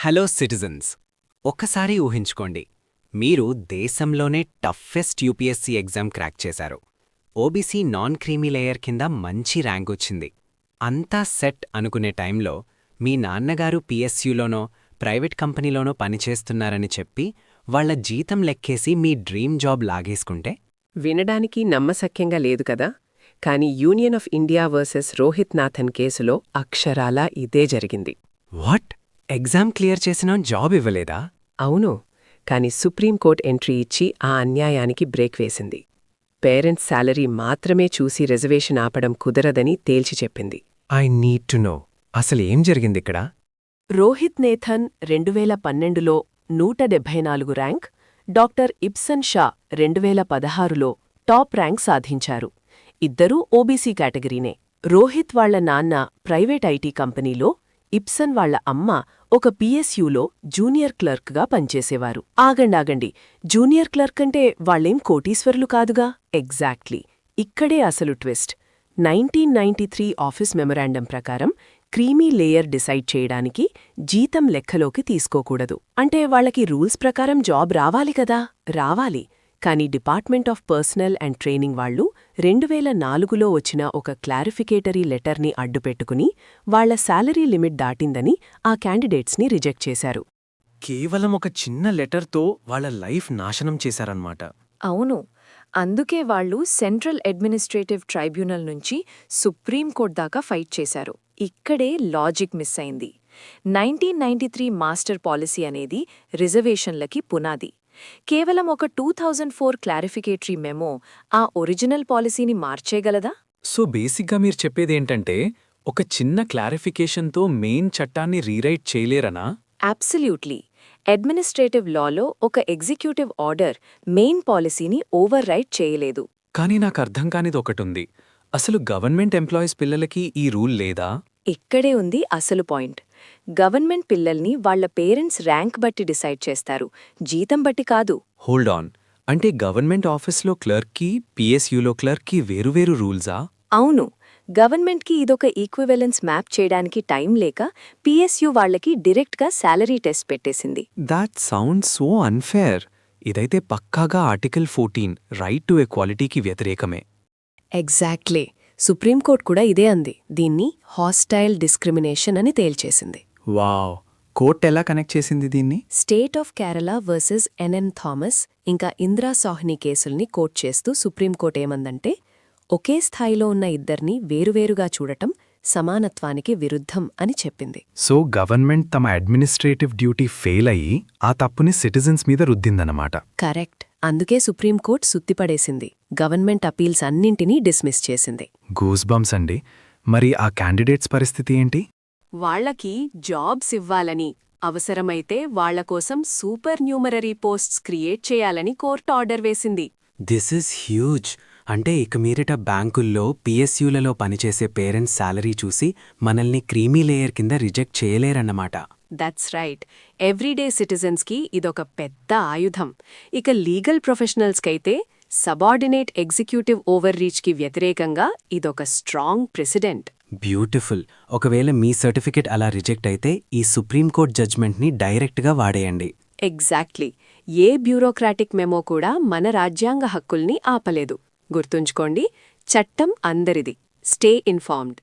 Hello citizens, ఒక్కసారి ఊహించుకోండి, మీరు దేశంలోనే టఫెస్ట్ యూపీఎస్సీ ఎగ్జామ్ క్రాక్ చేశారు. ఓబీసీ నాన్ క్రీమీ లేయర్ కింద మంచి ర్యాంక్ వచ్చింది. అంతా సెట్ అనుకునే టైంలో మీ నాన్నగారు పీఎస్యూలోనో ప్రైవేట్ కంపెనీలోనో పనిచేస్తున్నారని చెప్పి వాళ్ల జీతం లెక్కేసి మీ డ్రీమ్ జాబ్ లాగేసుకుంటే? వినడానికి నమ్మశక్యంగా లేదు కదా, కానీ union of India versus Rohit Nathan కేసులో అక్షరాలా ఇదే జరిగింది. వాట్? ఎగ్జామ్ క్లియర్ చేసినా జాబ్ ఇవ్వలేదా? అవును, కాని సుప్రీంకోర్టు ఎంట్రీ ఇచ్చి ఆ అన్యాయానికి బ్రేక్ వేసింది. పేరెంట్స్ శాలరీ మాత్రమే చూసి రిజర్వేషన్ ఆపడం కుదరదని తేల్చి చెప్పింది. ఐ నీడ్ టు నో, అసలేం జరిగిందిక్కడ? రోహిత్ నేథన్ 2012లో 174 ర్యాంక్, డాక్టర్ ఇబ్సన్ షా 2016లో టాప్ ర్యాంక్ సాధించారు. ఇద్దరూ ఓబీసీ కేటగిరీనే. రోహిత్ వాళ్ల నాన్న ప్రైవేట్ ఐటీ కంపెనీలో, ఇబ్సన్ వాళ్ల అమ్మ ఒక పీఎస్యూలో జూనియర్ క్లర్క్గా పనిచేసేవారు. ఆగండి, జూనియర్ క్లర్క్ అంటే వాళ్లేం కోటీశ్వరులు కాదుగా? ఎగ్జాక్ట్లీ, ఇక్కడే అసలు ట్విస్ట్. 1993 ఆఫీస్ మెమొరాండం ప్రకారం క్రీమీ లేయర్ డిసైడ్ చేయడానికి జీతం లెక్కలోకి తీసుకోకూడదు. అంటే వాళ్లకి రూల్స్ ప్రకారం జాబ్ రావాలి కదా? రావాలి. కానీ department of personal and training వాళ్లు 2004లో వచ్చిన ఒక క్లారిఫికేటరీ లెటర్ని అడ్డుపెట్టుకుని వాళ్ల శాలరీ లిమిట్ దాటిందని ఆ క్యాండిడేట్స్ని రిజెక్ట్ చేశారు. కేవలం ఒక చిన్న లెటర్తో వాళ్ల లైఫ్ నాశనం చేశారన్నమాట. అవును, అందుకే వాళ్లు సెంట్రల్ అడ్మినిస్ట్రేటివ్ ట్రైబ్యునల్ నుంచి సుప్రీంకోర్టు దాకా ఫైట్ చేశారు. ఇక్కడే లాజిక్ మిస్ అయింది. 1993 మాస్టర్ పాలసీ అనేది రిజర్వేషన్లకి పునాది. కేవలం ఒక 2004 క్లారిఫికేటరీ మెమో ఆ ఒరిజినల్ పాలసీని మార్చేయగలదా? సో బేసిక్గా మీరు చెప్పేదేంటంటే, ఒక చిన్న క్లారిఫికేషన్తో మెయిన్ చట్టాన్ని రీరైట్ చేయలేరనా? అబ్సల్యూట్లీ. అడ్మినిస్ట్రేటివ్ లాలో ఒక ఎగ్జిక్యూటివ్ ఆర్డర్ మెయిన్ పాలసీని ఓవర్ రైట్ చేయలేదు. కానీ నాకు అర్థం కానిదొకటుంది, అసలు గవర్నమెంట్ ఎంప్లాయీస్ పిల్లలకి ఈ రూల్ లేదా? ఇక్కడే ఉంది అసలు పాయింట్. గవర్నమెంట్ పిల్లల్ని వాళ్ల పేరెంట్స్ ర్యాంక్ బట్టి డిసైడ్ చేస్తారు, జీతం బట్టి కాదు. హోల్డ్ ఆన్, అంటే గవర్నమెంట్ ఆఫీస్లో క్లర్క్కి పీఎస్యూలో క్లర్క్కి వేరువేరు రూల్సా? అవును, గవర్నమెంట్కి ఇదొక ఈక్వివెలెన్స్ మ్యాప్ చేయడానికి టైం లేక పీఎస్యూ వాళ్లకి డైరెక్ట్గా శాలరీ టెస్ట్ పెట్టేసింది. That sounds so unfair. ఇదైతే పక్కాగా ఆర్టికల్ 14 రైట్ టు ఎక్వాలిటీకి వ్యతిరేకమే. ఎగ్జాక్ట్లీ, సుప్రీంకోర్టు కూడా ఇదే అంది. దీన్ని హాస్టైల్ డిస్క్రిమినేషన్ అని తేల్చేసింది. వావ్, కోర్ట్ ఎలా కనెక్ట్ చేసింది దీన్ని? State of Kerala versus NN Thomas ఇంకా ఇందిరా సాహ్ని కేసుల్ని కోట్ చేస్తూ సుప్రీంకోర్టు ఏమందంటే, ఒకే స్థాయిలో ఉన్న ఇద్దర్నీ వేరువేరుగా చూడటం సమానత్వానికి విరుద్ధం అని చెప్పింది. సో గవర్నమెంట్ తమ అడ్మినిస్ట్రేటివ్ డ్యూటీ ఫెయిల్ అయ్యి ఆ తప్పుని సిటిజన్స్ మీద రుద్దిందన్నమాట. కరెక్ట్. అందుకే సుప్రీంకోర్టు సుత్తిపడేసింది. గవర్నమెంట్ అపీల్స్ అన్నింటినీ డిస్మిస్ చేసింది. గూస్ బంప్స్ అండి. మరి ఆ క్యాండిడేట్స్ పరిస్థితి ఏంటి? వాళ్లకి జాబ్స్ ఇవ్వాలని, అవసరమైతే వాళ్లకోసం సూపర్ న్యూమరరీ పోస్ట్స్ క్రియేట్ చేయాలని కోర్టు ఆర్డర్ వేసింది. This is huge. అంటే ఇక మీరిట బ్యాంకుల్లో పీఎస్యూలలో పనిచేసే పేరెంట్స్ శాలరీ చూసి మనల్ని క్రీమీ లేయర్ కింద రిజెక్ట్ చేయలేరన్నమాట. That's right. ఎవ్రీడే సిటిజన్స్కి ఇదొక పెద్ద ఆయుధం. ఇక లీగల్ ప్రొఫెషనల్స్కైతే సబార్డినేట్ ఎగ్జిక్యూటివ్ ఓవర్ రీచ్కి వ్యతిరేకంగా ఇదొక స్ట్రాంగ్ ప్రెసిడెంట్. బ్యూటిఫుల్. ఒకవేళ మీ సర్టిఫికెట్ అలా రిజెక్ట్ అయితే ఈ సుప్రీంకోర్టు జడ్జ్మెంట్ని డైరెక్ట్గా వాడేయండి. ఎగ్జాక్ట్లీ. ఏ బ్యూరోక్రాటిక్ మెమో కూడా మన రాజ్యాంగ హక్కుల్ని ఆపలేదు. గుర్తుంచుకోండి, చట్టం అందరిది. Stay informed.